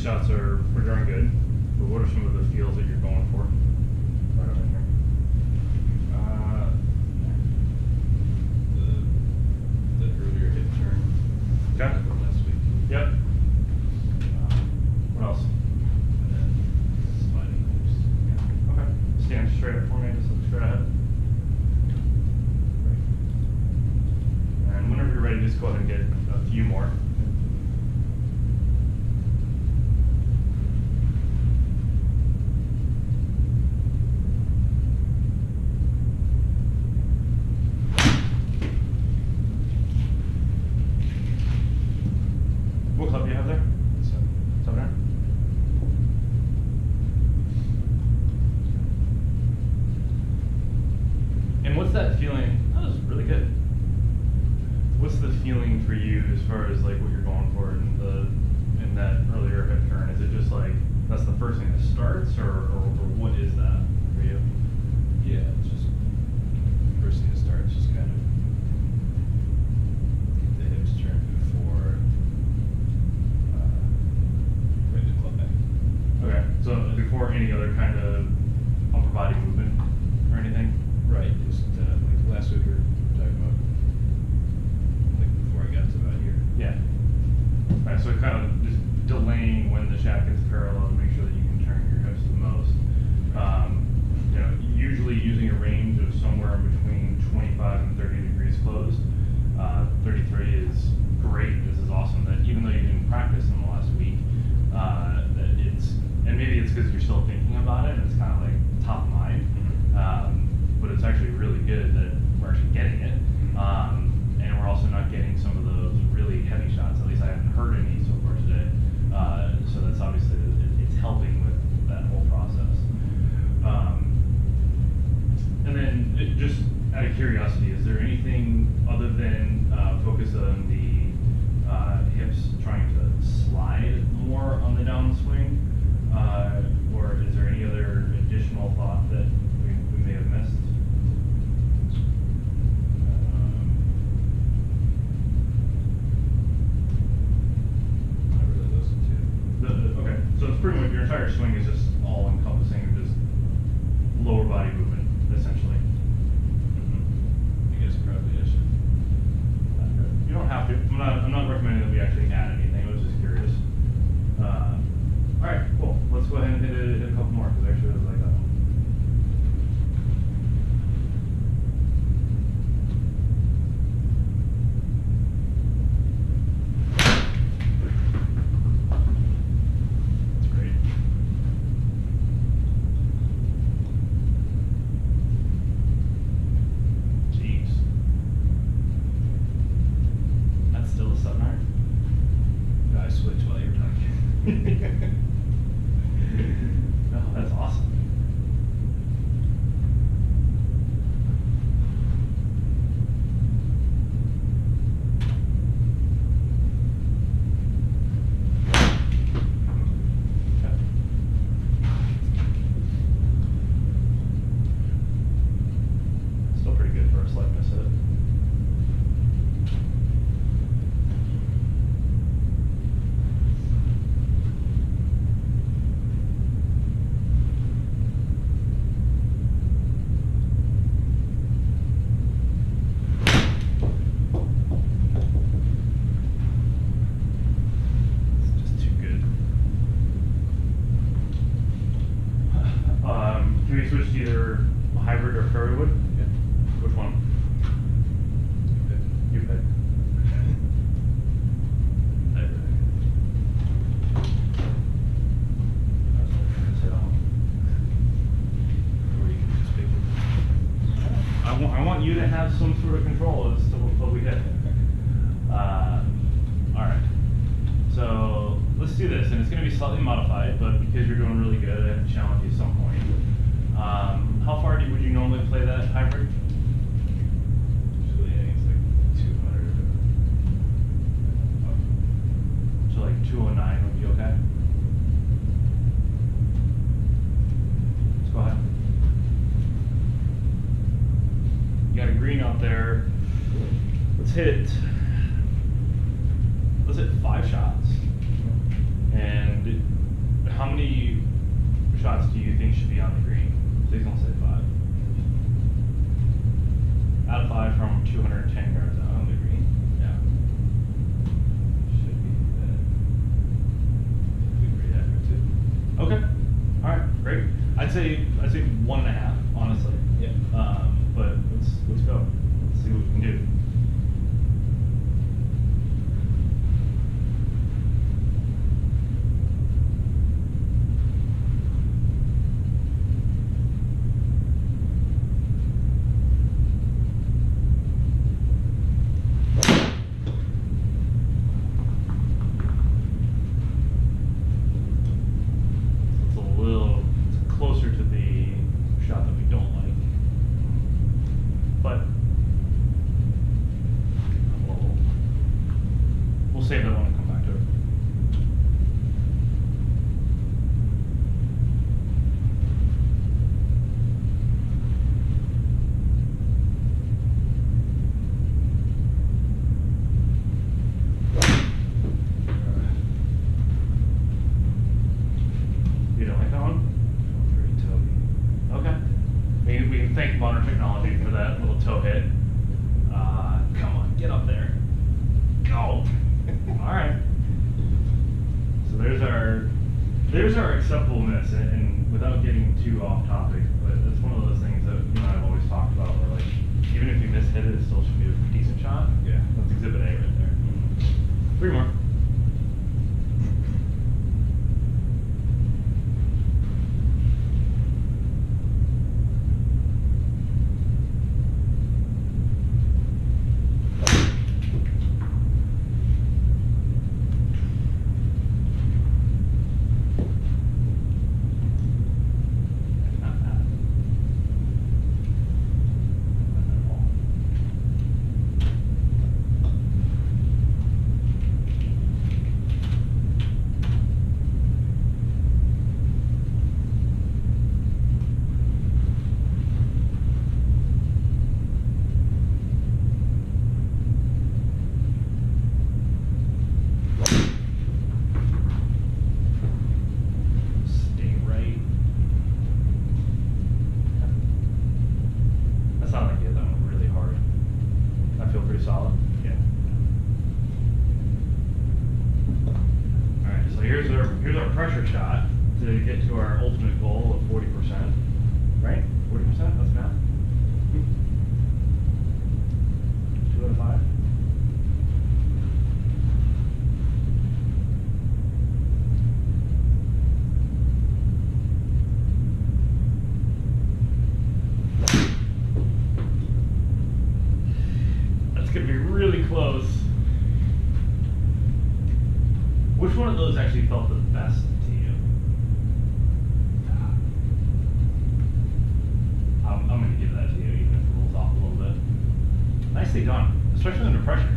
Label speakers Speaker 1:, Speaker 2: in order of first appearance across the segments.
Speaker 1: shots are pretty darn good, but what are some of the feels that you're going for? Right over here.
Speaker 2: The earlier hip turn.
Speaker 1: Okay.
Speaker 2: Last week.
Speaker 1: Yep. What else?
Speaker 2: And then sliding hips. Yeah.
Speaker 1: Okay. Stand straight up for me, just look straight ahead. And whenever you're ready, just go ahead and get a few more. What club do you have there?
Speaker 2: So,
Speaker 1: 7-iron? And what's that feeling? That was really good. What's the feeling for you as far as like what you're going for in that earlier hip turn? Is it just like that's the first thing that starts, or what is that for you?
Speaker 2: yeah, it's just first thing to start is just kind of the hips turn before ready to club back.
Speaker 1: Okay, so before any other kind of upper body movement or anything?
Speaker 2: Right, just like last week we were talking about like before I got to about here.
Speaker 1: Yeah. Right, so kind of just delaying when the shaft gets parallel to make sure that you can turn your hips the most. You know, usually using a range of somewhere in between 25 and 30 degrees closed. 33 is great. This is awesome that even though you didn't practice in the last week, that it's, and maybe it's because you're still thinking about it and it's kind of like top of mind. But it's actually really good that we're actually getting it. And we're also not getting some of those really heavy shots. At least I haven't heard any so far today. So that's obviously, it's helping with that whole process. And then just out of curiosity, is there anything other than focus on the hips trying to slide more on the downswing? Or is there any other additional thought that we may have missed?
Speaker 2: Not really those two.
Speaker 1: Okay, so it's pretty much your entire swing is just all encompassing of just lower body movement, essentially.
Speaker 2: I guess probably I should.
Speaker 1: You don't have to. I'm not recommending that we actually add anything. I was just curious. All right, cool. Let's go ahead and hit a couple more because I actually really like that one. That's great. Jeez. That's still a 7-iron?
Speaker 2: I switched while you were talking.
Speaker 1: No, that's awesome. Okay. Still pretty good for a slight miss hit. It's just too good. Can we switch to either hybrid or fairy wood?
Speaker 2: Yeah.
Speaker 1: Which one? You pick. I want you to have some sort of control as to what we hit. All right. So let's do this, and it's going to be slightly modified, but because you're doing really good, I have to challenge you at some point. How far would you normally play that hybrid?
Speaker 2: Usually I think it's like 200.
Speaker 1: So like 209 would be okay? Let's go ahead. You got a green out there. Let's hit 5 shots. And everything should be on the green. So he's gonna say 5. Out of 5 from 210 yards out on the green.
Speaker 2: Yeah. Should be that. Should be pretty accurate too.
Speaker 1: Okay. All right. Great. I'd say 1.5, honestly.
Speaker 2: Yeah.
Speaker 1: But let's go. Let's see what we can do. It's closer to the shot that we don't like. But we'll save that one and come back to it. You don't like that one?
Speaker 2: Pretty toby.
Speaker 1: Okay. We can thank modern technology for that little toe hit. Come on, get up there. Go. All right. So there's our acceptable miss, and without getting too off topic, but it's one of those things that you and I have always talked about, where like even if you miss hit it, it still should be a decent shot.
Speaker 2: Yeah.
Speaker 1: That's exhibit A right there. 3 more. Stay right. That sounded like you hit that one really hard. I feel pretty solid.
Speaker 2: Yeah.
Speaker 1: All right, so here's our pressure shot to get to our ultimate goal of 40%. Right? 40%? That's math. 2 out of 5. That's gonna be really close. Which one of those actually felt the best to you? I'm gonna give that to you, even if it rolls off a little bit. Nicely done, especially under pressure.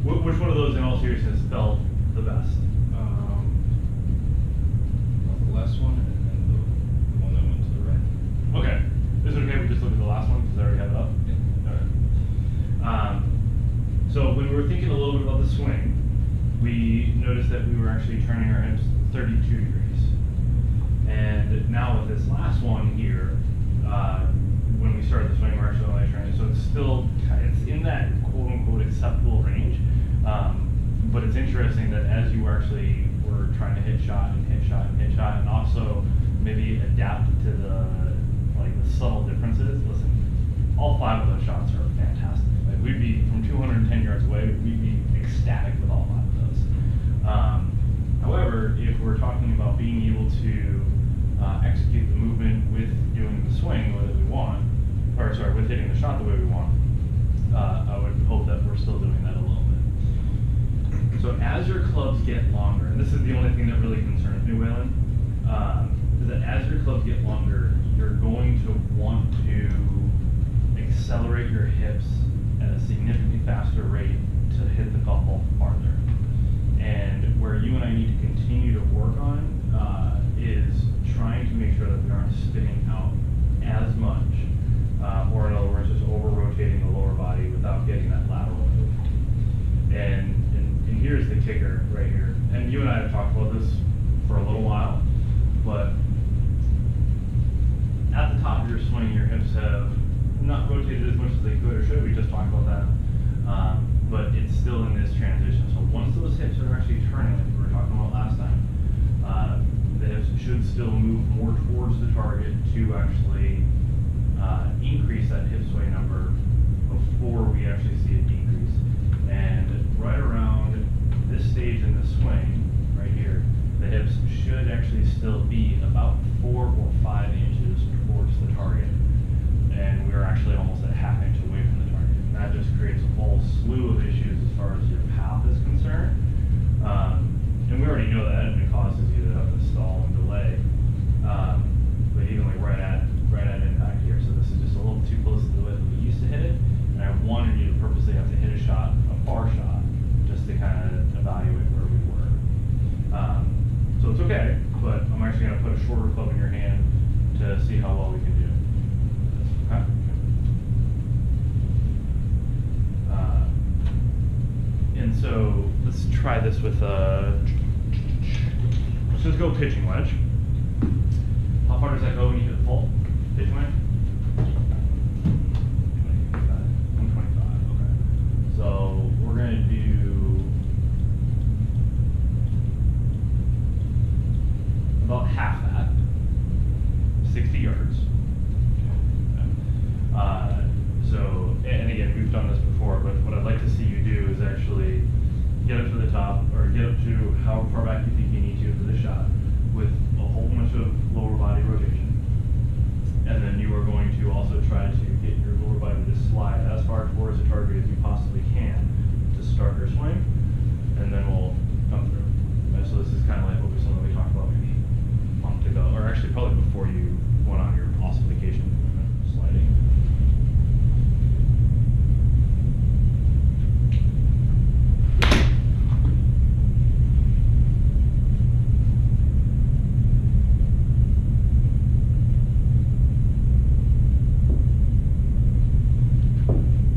Speaker 1: Which one of those, in all seriousness, felt the best?
Speaker 2: The last one and the one that went to the right.
Speaker 1: Okay, is it okay if we just look at the last one, because I already have it up?
Speaker 2: Yeah.
Speaker 1: All right. So when we were thinking a little bit about the swing, we noticed that we were actually turning our hips 32 degrees. And now with this last one here, when we started the swing, we're actually only turning, so it's in that quote unquote acceptable range. But it's interesting that as you actually were trying to hit shot and hit shot and hit shot, and also maybe adapt to the subtle differences. Listen, all 5 of those shots are fantastic. Like we'd be from 210 yards away, we'd be ecstatic with all 5 of those. However, if we're talking about being able to execute the movement with doing the swing the way that we want, or sorry, with hitting the shot the way we want, I would hope that we're still doing that a little bit. So as your clubs get longer, and this is the only thing that really concerns me, Waylon, is that as your clubs get longer, you're going to want to accelerate your hips at a significantly faster rate to hit the golf ball farther. And where you and I need to continue to work on is trying to make sure that we aren't spinning out as much, or in other words, just over-rotating the lower body without getting that lateral move. And here's the kicker right here. And you and I have talked about this for a little while, but your swing, your hips have not rotated as much as they could or should. We just talked about that. But it's still in this transition. So once those hips are actually turning, like we were talking about last time, the hips should still move more towards the target to actually increase that hip sway number before we actually see it decrease. And right around this stage in the swing, right here, the hips should actually still be about 4 or 5 inches towards the target. And we're actually almost at half inch away from the target. And that just creates a whole slew of issues as far as your path is concerned. And we already know that, and it causes you to have to stall and delay. But even like right at impact here. So this is just a little too close to the way that we used to hit it. And I wanted you to purposely have to hit a shot, a far shot, just to kind of evaluate where we were. So it's okay, but I'm actually going to put a shorter club in your hand to see how well we can do. Okay? And so let's try this with let's just go pitching wedge. How far does that go when you hit full pitching wedge? 125, okay. So we're going to do about half that, 60 yards. So, and again, we've done this before, but what I'd like to see you do is actually get up to the top, or get up to how far back you think you need to for the shot, with a whole bunch of lower body rotation. And then you are going to also try to get your lower body to slide as far towards the target as you possibly can to start your swing, and then we'll come through. And so this is kind of like what we talked about maybe a month ago, or actually probably before you went on your awesome vacation, sliding.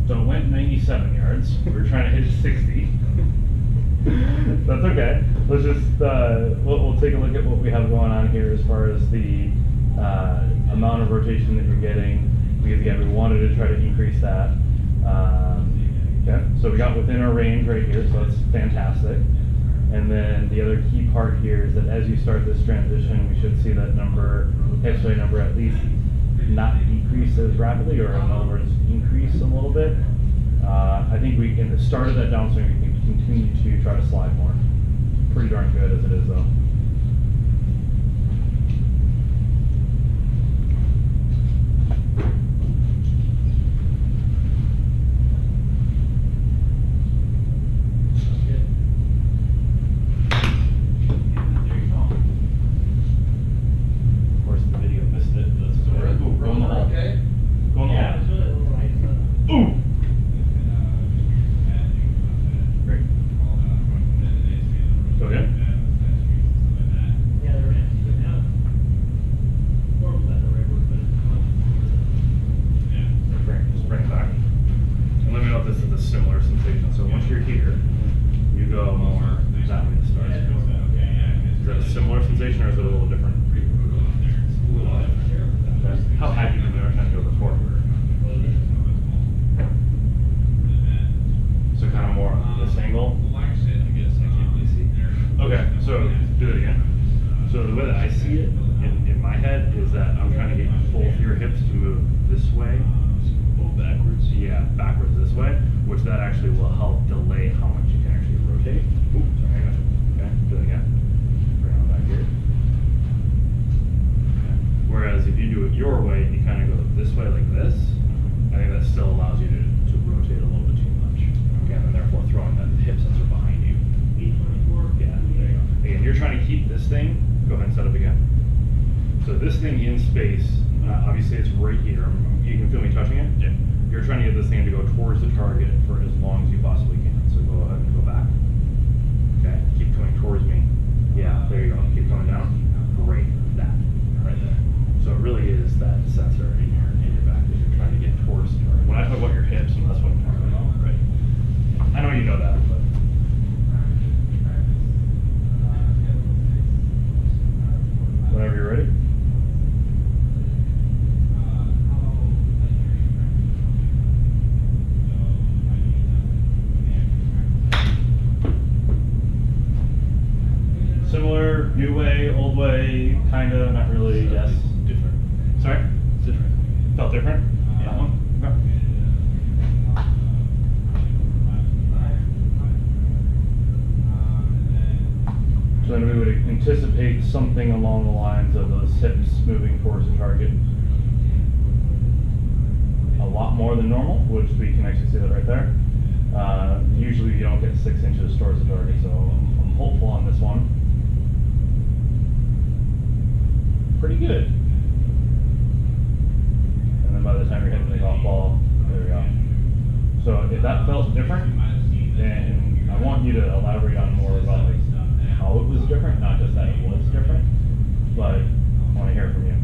Speaker 1: So it went 97 yards. We were trying to hit 60. That's okay. Let's just, we'll take a look at what we have going on here as far as the amount of rotation that you're getting. Because again, we wanted to try to increase that. Okay, so we got within our range right here, so that's fantastic. And then the other key part here is that as you start this transition, we should see that number, hip sway number, at least not decrease as rapidly, or in other words, increase a little bit. I think we, in the start of that downswing, we can continue to try to slide more. Pretty darn good as it is, though. similar, new way, old way, kinda, not really, yes.
Speaker 2: Different.
Speaker 1: Sorry?
Speaker 2: It's different.
Speaker 1: Felt different?
Speaker 2: Yeah.
Speaker 1: That one? Okay. So then we would anticipate something along the lines of those hips moving towards the target a lot more than normal, which we can actually see that right there. Usually you don't get 6 inches towards the target, so I'm hopeful on this one. Pretty good. And then by the time you're hitting the golf ball, there we go. So if that felt different, then I want you to elaborate on more about like how it was different, not just that it was different, but I want to hear from you.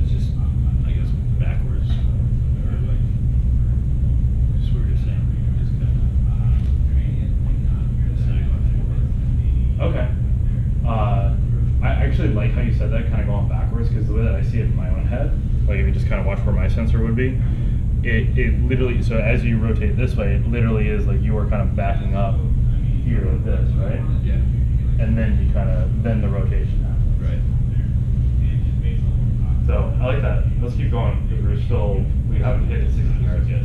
Speaker 2: It's just, I guess, backwards. Or like, just what we were saying. Just kind of,
Speaker 1: Okay. I actually like how you said that, kind of going backwards, because the way that I see it in my own head, like if you just kind of watch where my sensor would be, it literally, so as you rotate this way, it literally is like you are kind of backing up here like this, right?
Speaker 2: yeah.
Speaker 1: And then you kind of, then the rotation happens.
Speaker 2: Right.
Speaker 1: So I like that. Let's keep going, because we haven't hit 60 yards yet.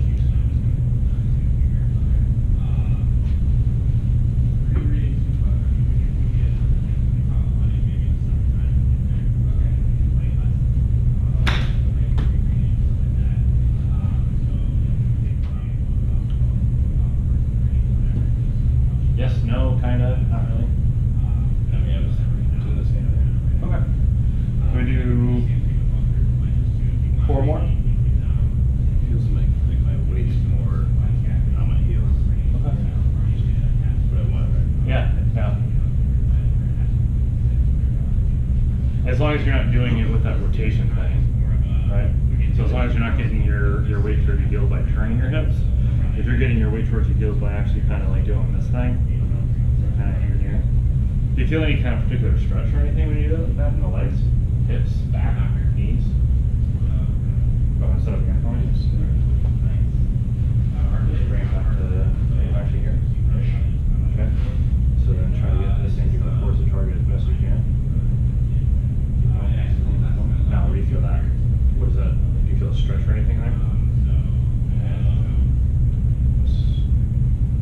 Speaker 1: Yes, no, kinda, not really.
Speaker 2: I mean, I was doing the same thing.
Speaker 1: Okay. Can we do 4 more?
Speaker 2: Feels like my weight's more on my heels.
Speaker 1: Okay.
Speaker 2: But I want, right?
Speaker 1: Yeah, yeah. As long as you're not doing it with that rotation thing, right? So as long as you're not getting your weight towards your heels by turning your hips, if you're getting your weight towards your heels by actually kind of like doing this thing, kind of here. Do you feel any kind of particular stretch or anything when you do that in the legs, hips, back, knees? Go ahead and set up again for me. Just bring it back to actually here. Okay. So then try to get this thing to go towards the target as best you can. Now, where do you feel that? What is that? Do you feel a stretch or anything there?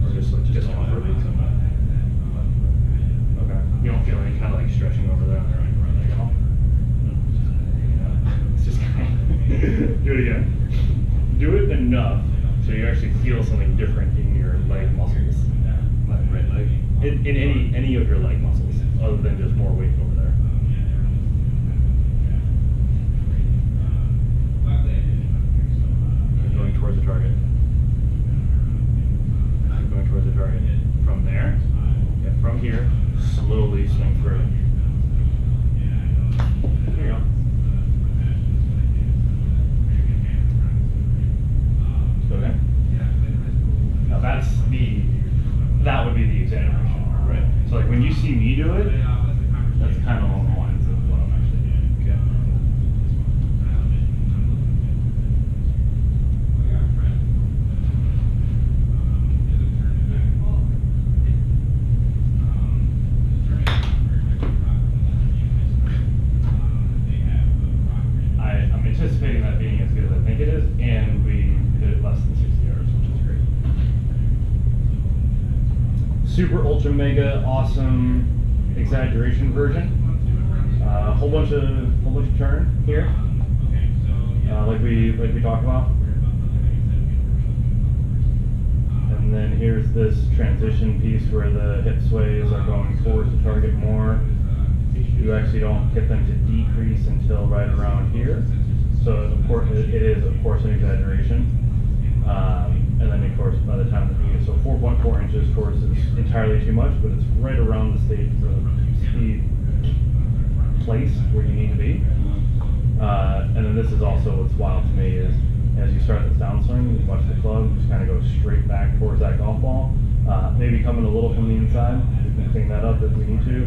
Speaker 1: Or just like discomfort? Okay. You don't feel any kind of like stretching over there or anything at all? It's just kind of do it again. Do it enough so you actually feel something different in your leg muscles.
Speaker 2: Right leg?
Speaker 1: In any of your leg muscles, other than just more weight over there. Going towards the target. Going towards the target. From there, yeah, from here, slowly swing through. There you go. Okay. Now that would be the exaggeration.
Speaker 2: Right.
Speaker 1: So like when you see me do it, that's kind of along the lines of what I'm actually doing.
Speaker 2: Okay.
Speaker 1: I'm anticipating that being as good as I think it is, and we hit it less than 60 yards, which is great. Super ultra mega awesome exaggeration version. Whole bunch of turn here, like we talked about. And then here's this transition piece where the hip sways are going towards the target more. You actually don't get them to decrease until right around here. So of course it is of course an exaggeration. And then of course by the time that you get, so 4.4 inches of course is entirely too much, but it's right around the speed place where you need to be. And then this is also what's wild to me is as you start this downswing, you watch the club just kind of go straight back towards that golf ball. Maybe coming a little from the inside, we can clean that up if we need to.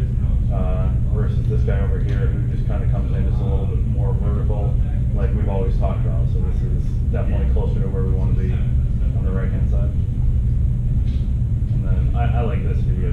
Speaker 1: Versus this guy over here who just kind of comes in just a little bit more vertical, like we've always talked about. So this is definitely closer to where we want to be on the right hand side. And then I like this view.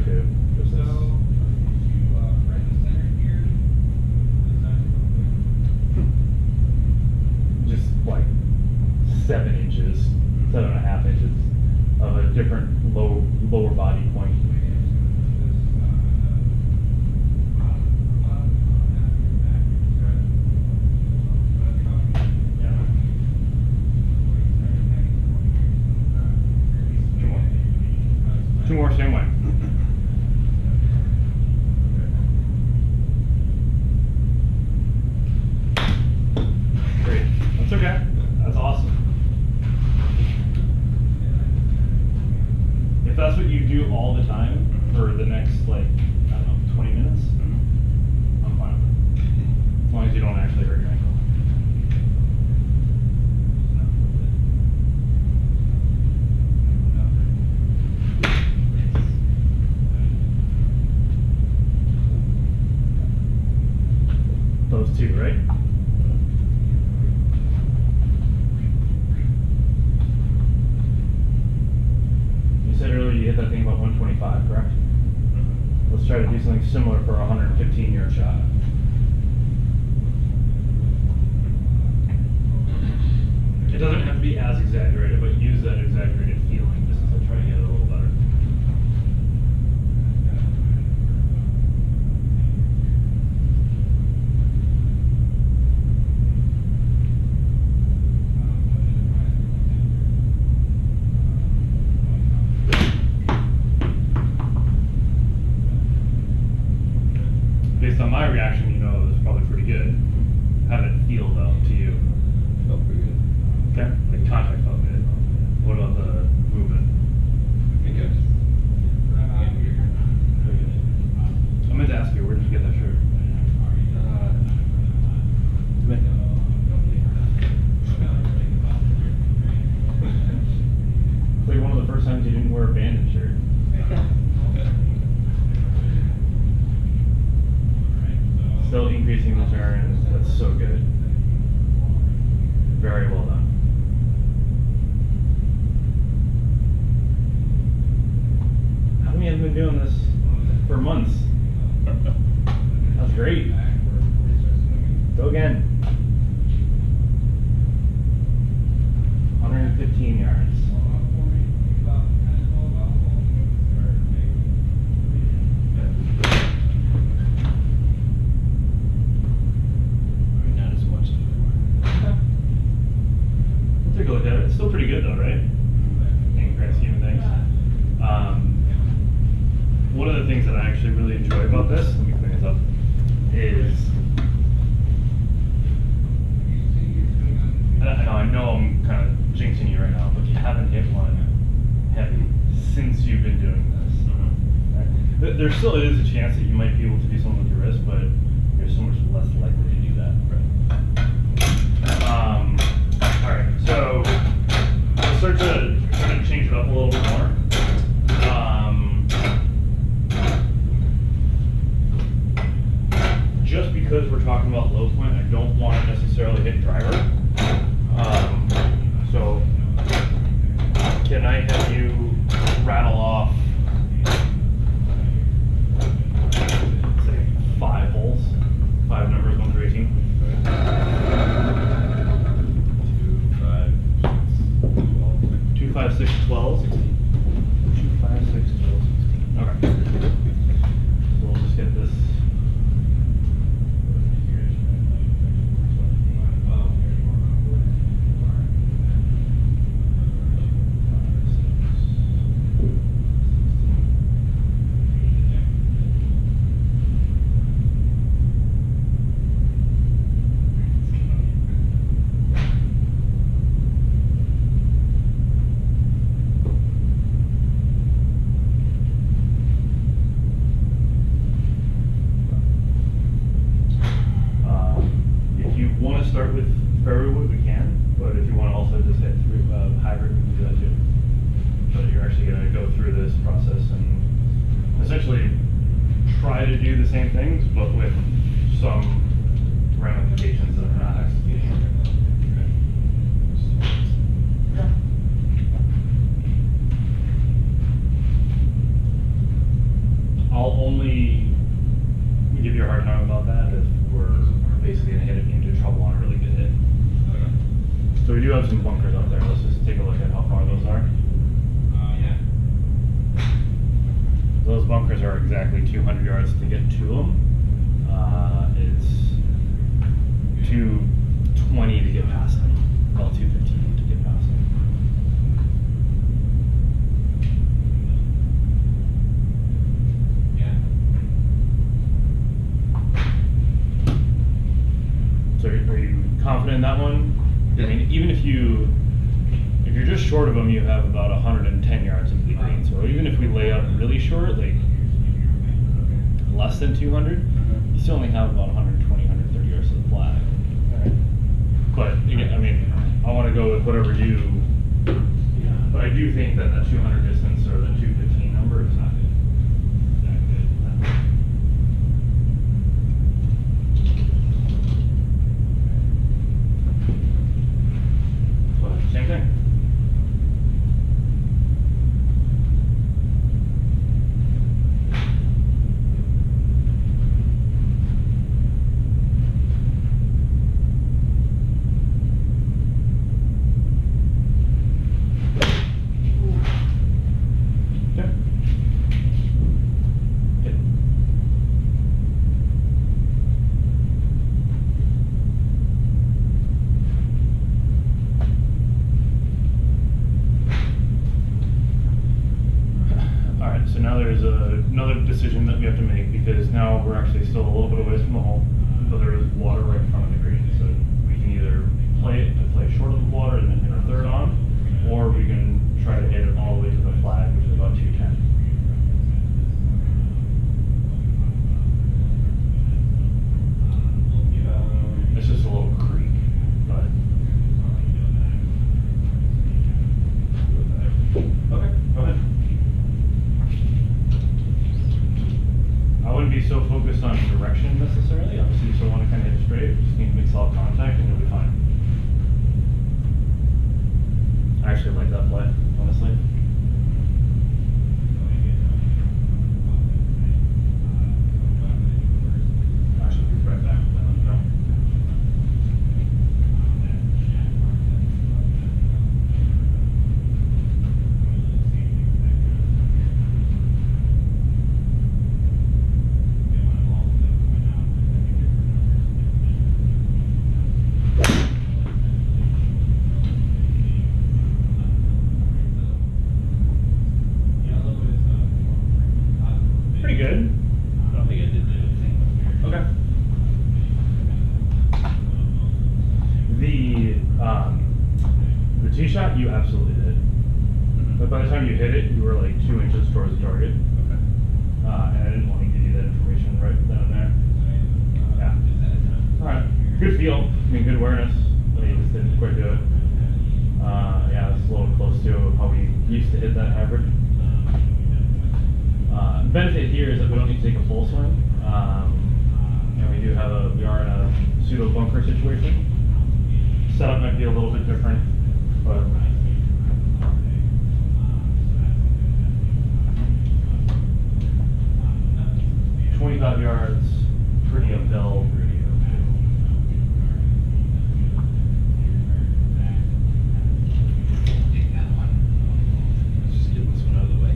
Speaker 1: 2 more, same way. Great. That's okay. That's awesome. If that's what you do all the time for the next, like, I don't know, 20 minutes, I'm fine with it. As long as you don't actually hurt your ankle. Those two, right? You said earlier you hit that thing about 125, correct? Let's try to do something similar for a 115-yard shot. It doesn't have to be as exaggerated, but use that exaggerated feeling just to try to get it a little better. Based on my reaction, you know it was probably pretty good. How did it feel, though, to you?
Speaker 3: Felt pretty good.
Speaker 1: Okay, the contact felt good. What about the movement?
Speaker 3: I think
Speaker 1: I meant to ask you, where did you get that shirt? It's like one of the first times you didn't wear a bandit shirt. Still increasing the turn. That's so good. Very well done. How many have been doing this for months? That's great. Go again. 115 yards.
Speaker 2: Not as much as before.
Speaker 1: We'll take a look at it. It's still pretty good though, right? In the grand scheme of things. One of the things that I actually really enjoy about this, let me clean this up, is, and I know I'm kind of jinxing you right now, but you haven't hit one heavy since you've been doing this. Right? There still is a chance that you might be able to do something with your wrist, but you're so much less likely to do that. All right, so we'll start to change it up a little bit more. Just because we're talking about low point, I don't want to necessarily hit driver. So can I have you rattle off, say, 5 holes, 5 numbers, 1 through 18? 2, 5, 6, 12. 2, 5, 6, 12, 16. Okay. So we'll just get this. Start with fairway wood, we can, but if you want to also just hit through hybrid, we can do that too. But you're actually going to go through this process and essentially try to do the same things, but with some ramifications that are not executing. I'll only give you a hard time about that if we're basically going to hit it into trouble on a really good hit. So we do have some bunkers up there. Let's just take a look at how far those are.
Speaker 3: Yeah.
Speaker 1: Those bunkers are exactly 200 yards to get to them. It's 220 to get past them. Well, 215 to get past them. I mean, even if you're just short of them, you have about 110 yards into the green. So even if we lay up really short, like less than 200, you still only have about 120, 130 yards to the flag. But again, I mean, I want to go with whatever you. But I do think that 200 distance or the 215 number is not good. Same thing. So now there's another decision that we have to make, because now we're actually still a little bit away from the hole, but there is water right in front of the green. So we can either play short of the water and then hit a third on, or we can try to hit it all the way to the flag, which is about 210. It's just a little creek, but okay, go ahead. I wouldn't be so focused on direction necessarily. Obviously, you still want to kind of hit straight. Just need to make solid contact, and you'll be fine. I actually like that play, honestly. I should be right back. Pretty good.
Speaker 2: I don't think I did the thing.
Speaker 1: Okay. The tee shot, you absolutely did. But by the time you hit it, you were like 2 inches towards the target.
Speaker 2: Okay.
Speaker 1: And I didn't want to give you that information right down there. Yeah. All right. Good feel. I mean, good awareness. But you just didn't quite do it. Yeah, it's a little close to how we used to hit that hybrid. The benefit here is that we don't need to take a full swing. And we are in a pseudo bunker situation. Setup might be a little bit different, but 25 yards, pretty uphill.
Speaker 2: Let's just get this one out of the way.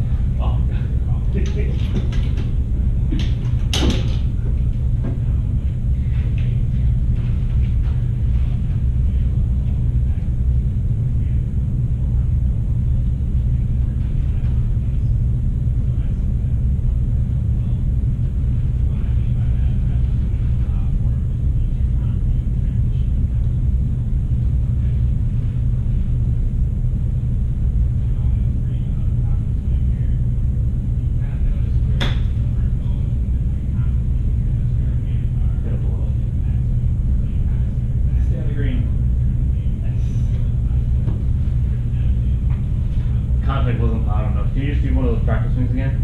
Speaker 1: Contact wasn't loud enough. Can you just do one of those practice swings again?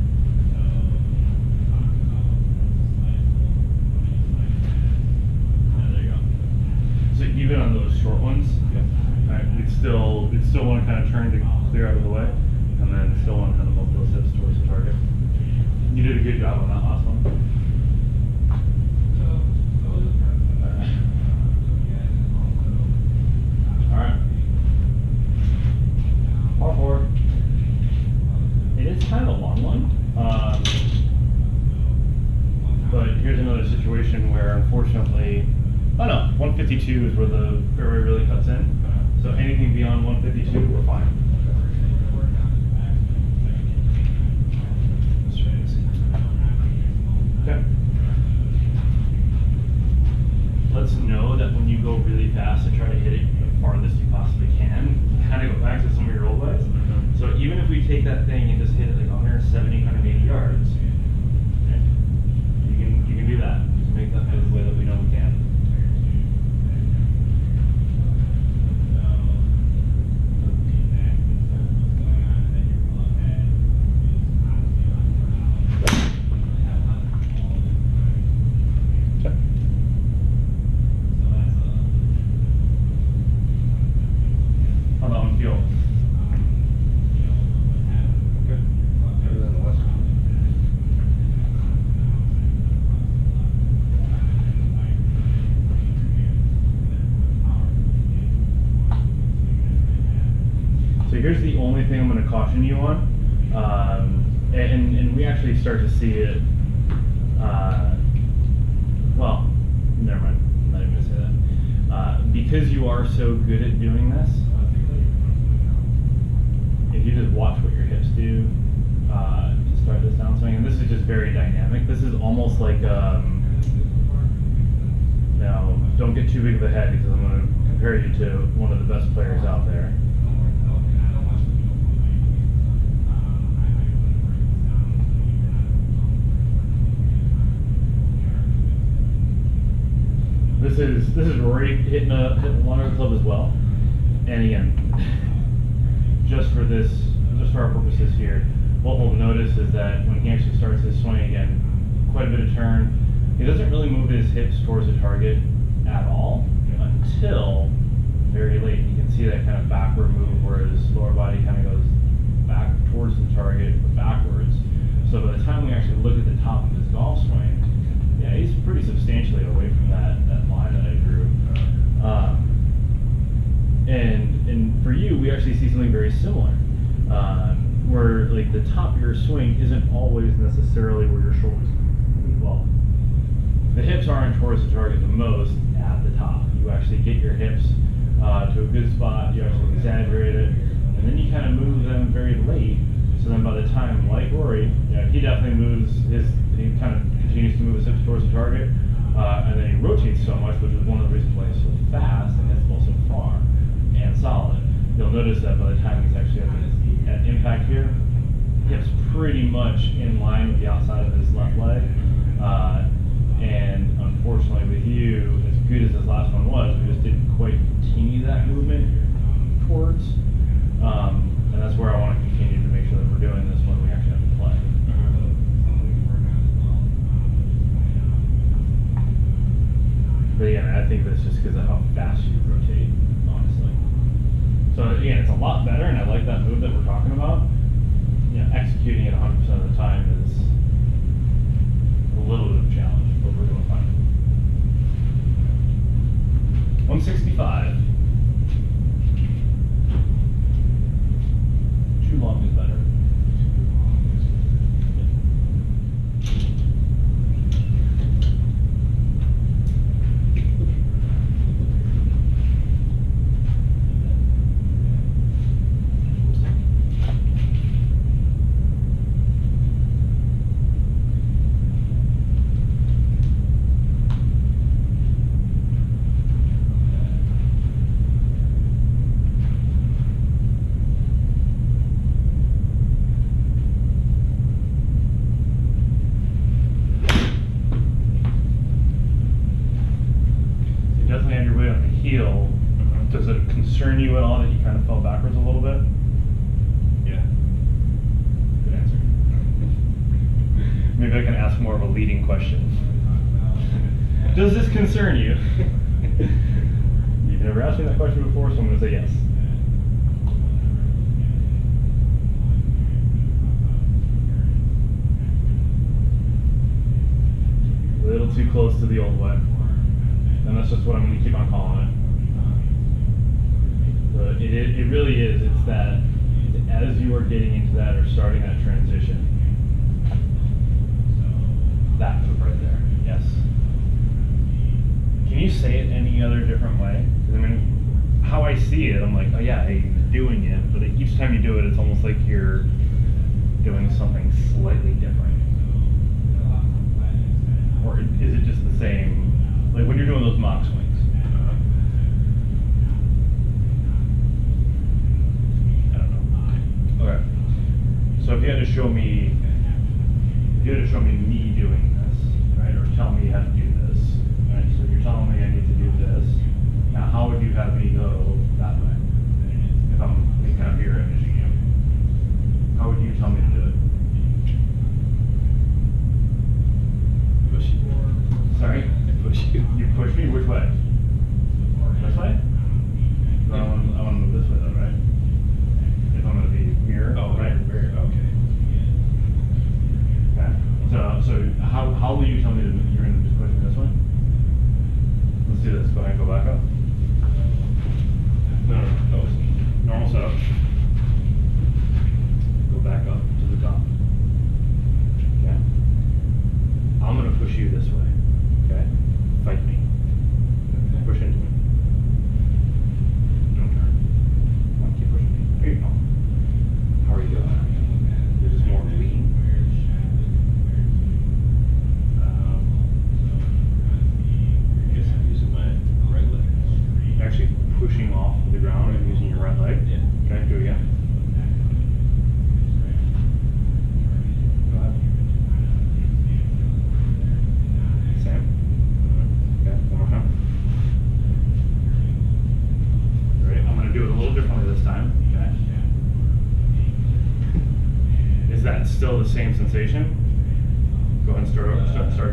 Speaker 1: There you go. So even on those short ones, we'd still want to kind of turn to clear out of the way, and then still want to kind of move those hips towards the target. You did a good job on that last one. All right. Par 4. It is kind of a long one, but here's another situation where, unfortunately, 152 is where the fairway really cuts in. So anything beyond 152, we're fine. Okay. Let's know that when you go really fast and try to hit it the farthest only thing I'm going to caution you on. And we actually start to see it. Well, never mind. I'm not even going to say that. Because you are so good at doing this, if you just watch what your hips do to start this downswing, and this is just very dynamic. This is almost like, now, don't get too big of a head because I'm going to compare you to one of the best players out there. This is Rory hitting one of the club as well, and again, just for our purposes here, what we'll notice is that when he actually starts his swing again, quite a bit of turn. He doesn't really move his hips towards the target at all until very late. You can see that kind of backward move where his lower body kind of goes back towards the target, but backwards. So by the time we actually look at the top of his golf swing, yeah, he's pretty substantially away from that line that I drew. And for you, we actually see something very similar, where like the top of your swing isn't always necessarily where your shoulders. Well, the hips aren't towards the target the most at the top. You actually get your hips to a good spot. You actually exaggerate it, and then you kind of move them very late. So then by the time, like Rory, he definitely moves he kind of continues to move his hips towards the target, and then he rotates so much, which is one of the reasons why he's so fast and hits the ball so far and solid. You'll notice that by the time he's actually at impact here, hips pretty much in line with the outside of his left leg. And unfortunately with you, as good as this last one was, we just didn't quite continue that movement towards. And that's where I want to continue to make sure that we're doing this when we actually have to play. But again, I think that's just because of how fast you rotate, honestly. So again, it's a lot better, and I like that move that we're talking about. Executing it 100% of the time is a little bit of a challenge, but we're doing fine. 165. Too long is better. Does it concern you at all that you kind of fell backwards a little bit?
Speaker 3: Yeah.
Speaker 1: Good answer. Maybe I can ask more of a leading question. Does this concern you? You've never asked me that question before, so I'm going to say yes. A little too close to the old way. And that's just what I'm going to keep on calling it. But it really is. It's that as you are getting into that or starting that transition, that move right there. Yes. Can you say it any other different way? Because I mean, how I see it, I'm like, oh yeah, hey, you're doing it. But each time you do it, it's almost like you're doing something slightly different. Or is it just the same? Like when you're doing those mock swings. Okay. So if you had to show me, me doing this, right, or tell me how to do this, right? So you're telling me I need to do this. Now, how would you have me go that way? If I'm kind of here imaging you, how would you tell me to do it?
Speaker 3: Push you.
Speaker 1: Sorry?
Speaker 3: I push you.
Speaker 1: You push me which way? This way? I want to move this way though, right? If I'm going to be mirror.
Speaker 3: Oh,
Speaker 1: right?
Speaker 3: mirror. Okay.
Speaker 1: Okay. So how will you tell me that you're going to just push me this way? Let's do this. Go ahead and go back up. No. Normal setup.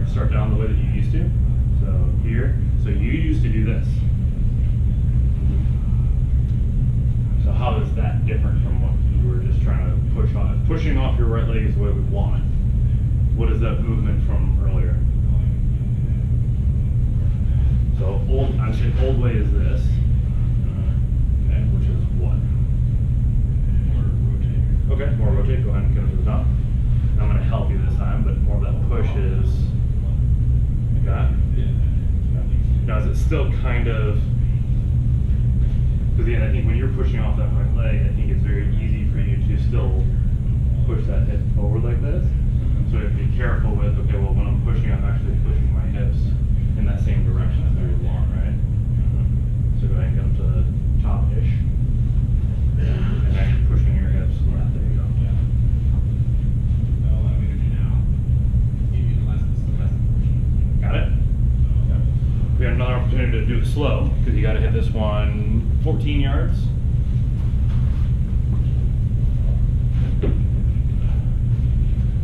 Speaker 1: start down the way that you used to. So here, so you used to do this. So how is that different from what you were just trying to push off? Pushing off your right leg is the way we want it. What is that movement from earlier? So I'm saying old way is this. Okay, which is what?
Speaker 3: More rotate.
Speaker 1: Okay, more rotate. Go ahead and get it to the top. I'm going to help you this time, but more of that push is like that. Now, is it still kind of? Because again, I think when you're pushing off that right leg, I think it's very easy for you to still push that hip forward like this. So you have to be careful with, okay, well, when I'm pushing, I'm actually pushing my hips in that same direction as you want, right? So go ahead and come to the top-ish. And then you're pushing your hips left. There you go. Got it? We got another opportunity to do it slow, because you got to hit this one 14 yards.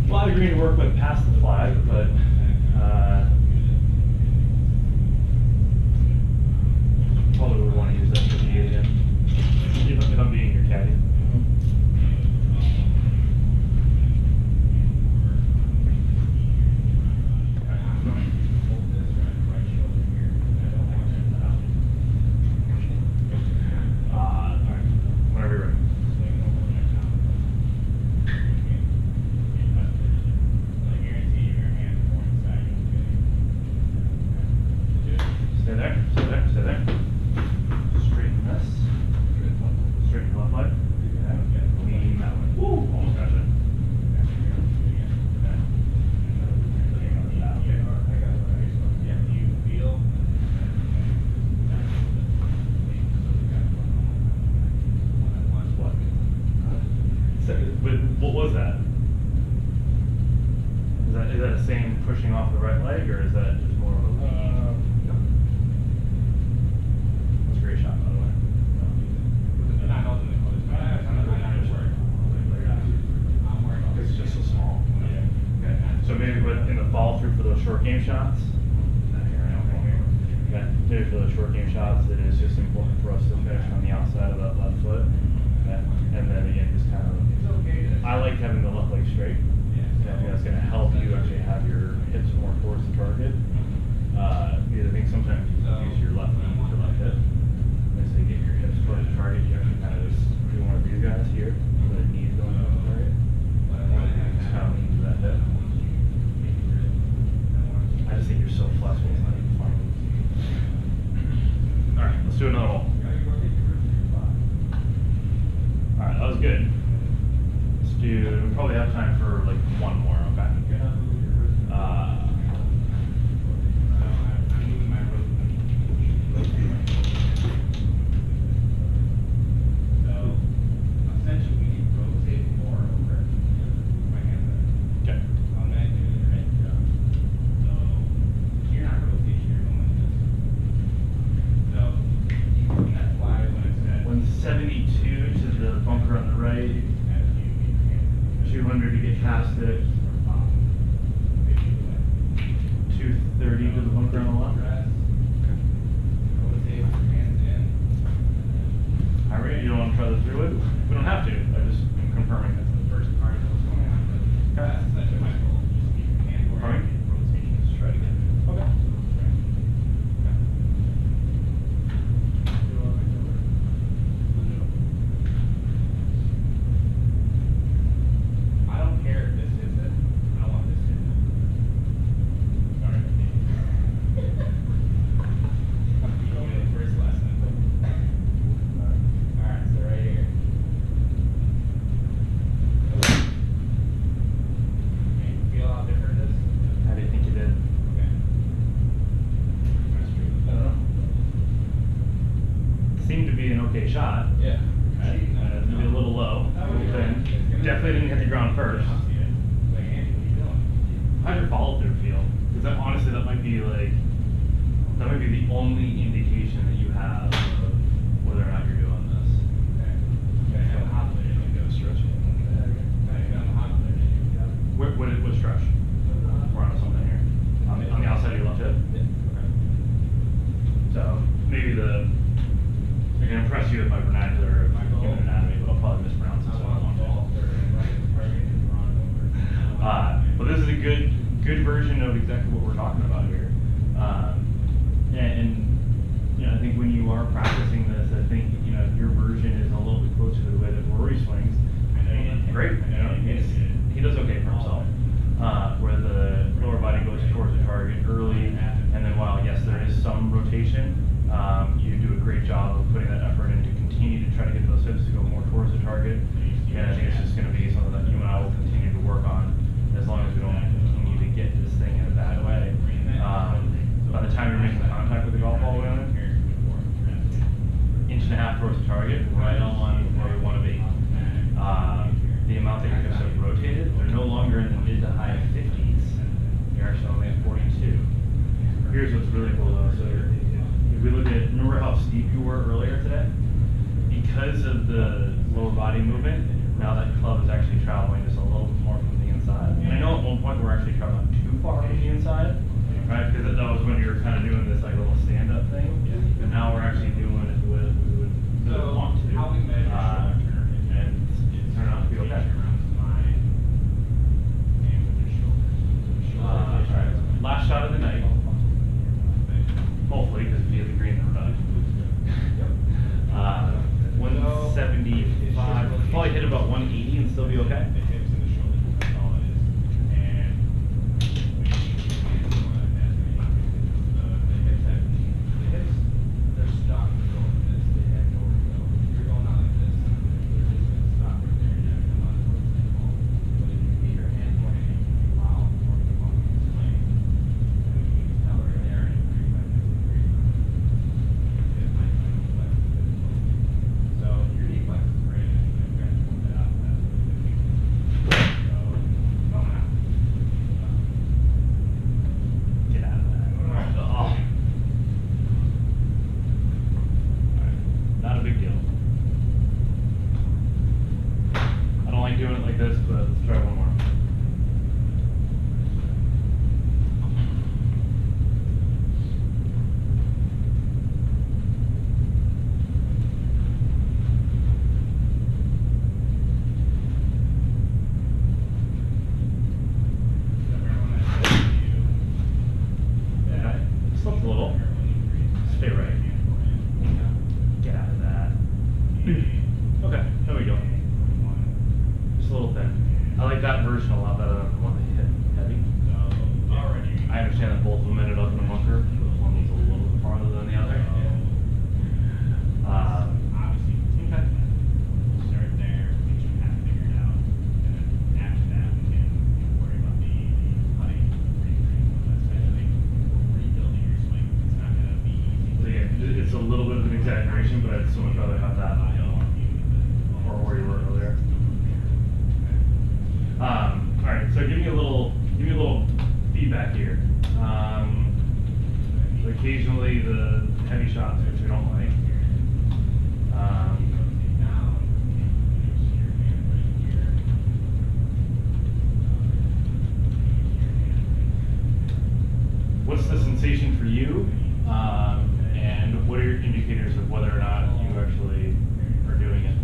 Speaker 1: Flag green to work with past the flag, but probably would want to use that for the again. If I'm being your caddy. What was that? Is that the same pushing off the right leg, or is that just more of a lean? That's a great shot, by the way. It's just so small. Okay. So maybe in the follow through for those short game shots. Okay. Maybe for those short game shots, it is just important for us to finish on the outside of that left foot. Okay. And then again, just kind of. I like having the left leg straight. I think that's going to help you actually have your hips more towards the target. Because I think sometimes you use your left knee to left hip. And so you get your hips towards the target, you actually kind of just do one of these guys here, where the knees going towards the target. Just kind of lean to that hip. I just think you're so flexible, it's not even fun. Alright, let's do another one. Alright, that was good. We probably have time for like one more, okay? Past it, 230 to the bunker on the left. I read you don't want to try the three wood? We don't have to. I'm just confirming it. Okay. Pardon? Let's try it again. Okay. Okay shot. Yeah. Maybe a little low. Definitely didn't hit the ground first. How'd your follow through feel? Because that honestly, that might be the only indication that you have of whether or not you're doing this. What stretch? We're on something here. But this is a good version of exactly what we're talking about here. And you know, I think when you are practicing this, I think, you know, your version is a little bit closer to the way that Rory swings. Great, you know, he does okay for himself. Where the lower body goes towards the target early, and then while yes, there is some rotation, you do a great job of putting that effort in to continue to try to get those hips to go more towards the target. And I think it's just going to be something that you and I will continue to work on as long as we don't continue to get this thing in a bad way. By the time you're making contact with the golf ball, inch and a half towards the target, right on where we want to be. The amount that your hips have rotated, they're no longer in the mid to high 50s. You're actually only at 42. Here's what's really cool though. So if we look at, remember how steep you were earlier today? Because of the lower body movement, now that club is actually traveling just a little bit more from the inside. And I know at one point we're actually traveling too far from the inside, right? Because that was when you were kind of doing this like little stand-up thing. And now we're actually doing it the way that we would want to. And it's turned out to be okay. Alright, last shot of the night. Hopefully, because if you hit the green, we're done. 175. Probably hit about 180 and still be okay. Occasionally the heavy shots, which we don't like. What's the sensation for you? And what are your indicators of whether or not you actually are doing it?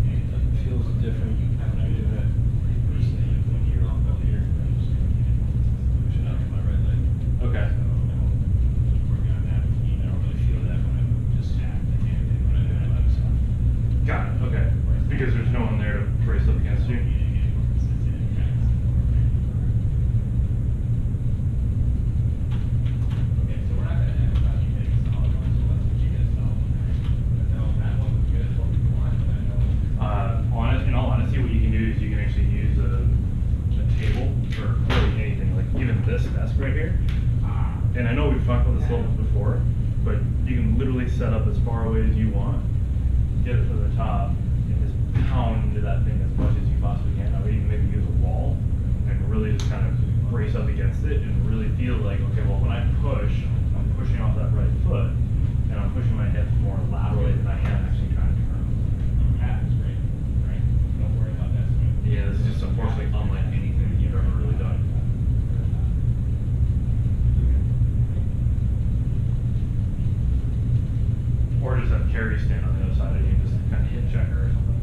Speaker 3: It feels different when I do it.
Speaker 1: Okay.
Speaker 3: I don't really feel that when I just when I do it by myself.
Speaker 1: Got it, okay. Because there's no one there to brace up against you? In all honesty, what you can do is you can actually use a table for really anything, like even this desk right here. And I know we've talked about this a little bit before, but you can literally set up as far away as you want, get it to the top, and just pound into that thing as much as you possibly can. I would even maybe use a wall and really just kind of brace up against it and really feel like, okay, well, when I push, I'm pushing off that right foot, and I'm pushing my hips more laterally than I am actually trying to turn. Yeah, this is just unfortunately unlike anything that you've ever really done. Or just have Carrie stand on the other side of you and just kind of hit checker or something.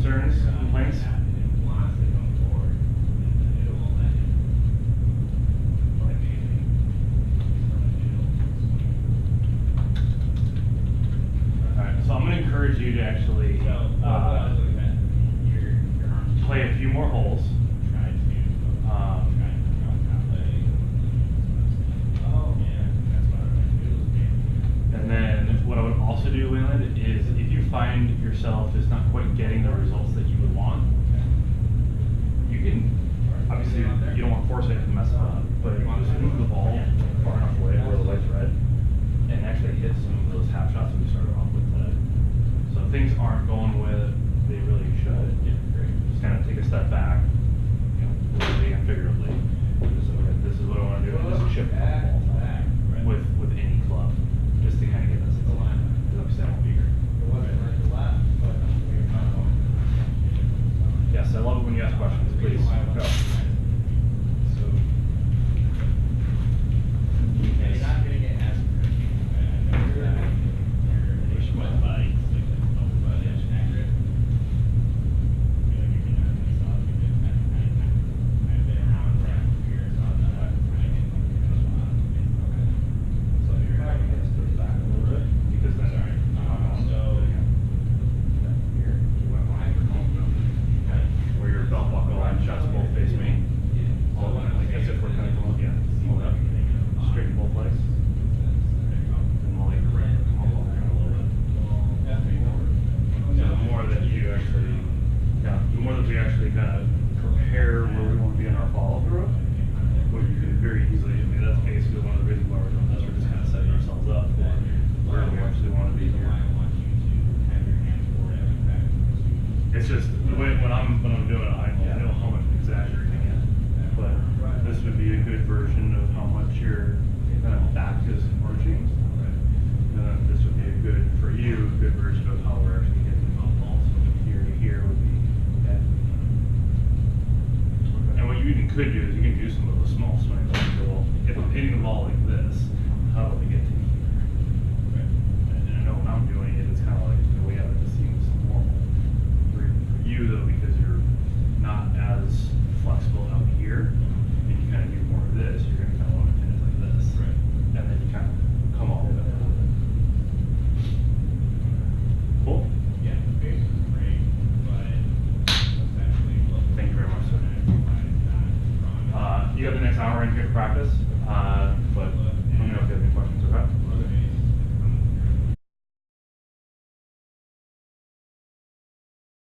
Speaker 1: concerns, complaints? Alright, so I'm gonna encourage you to actually, play a few more holes. And then what I would also do, Wayland, is if you find yourself just not quite getting the results that you would want, you can, obviously, you don't want to force it to mess it up, but you can just move the ball far enough away where the light's red, and actually hit some of those half shots that we started off with today. So if things aren't going the way that they really should, just kind of take a step back, you know, literally and figuratively. Just, okay, this is what I want to do, and just chip the ball with any club, just to kind of get this. Because I'm be here. Yes, I love it when you ask questions. Please go. Where your belt buckle line shots both face me. Hold on, like as if we're kind of going, yeah. Hold up. Straight both legs. And we'll like come up over a little bit. So the more that you actually, yeah, the more that we actually kind of prepare where we want to be in our follow through, where you can very easily, I mean, that's basically one of the reasons why we're doing this. We're just kind of setting ourselves up for where we actually want to be here. It's just the way when I'm doing it, I know how much I'm exaggerating it, but this would be a good version of how much your kind of back is arching. This would be a good for you, a good version of how we're actually getting the golf ball. So here to here would be that. And what you even could do is you can do some of those small swings. Like, well, if I'm hitting the ball like this, how do I get to here? And I know when I'm doing it, it's kind of like, oh yeah, it just seems normal. For you though, because you're not as flexible out here, and you kind of do more of this, you're going to kind of want to hit it like this. Right. And then you kind of come all the way up. Cool?
Speaker 3: Yeah, the base is great, but essentially.
Speaker 1: Thank you very much, sir. You got the next hour in here to practice, but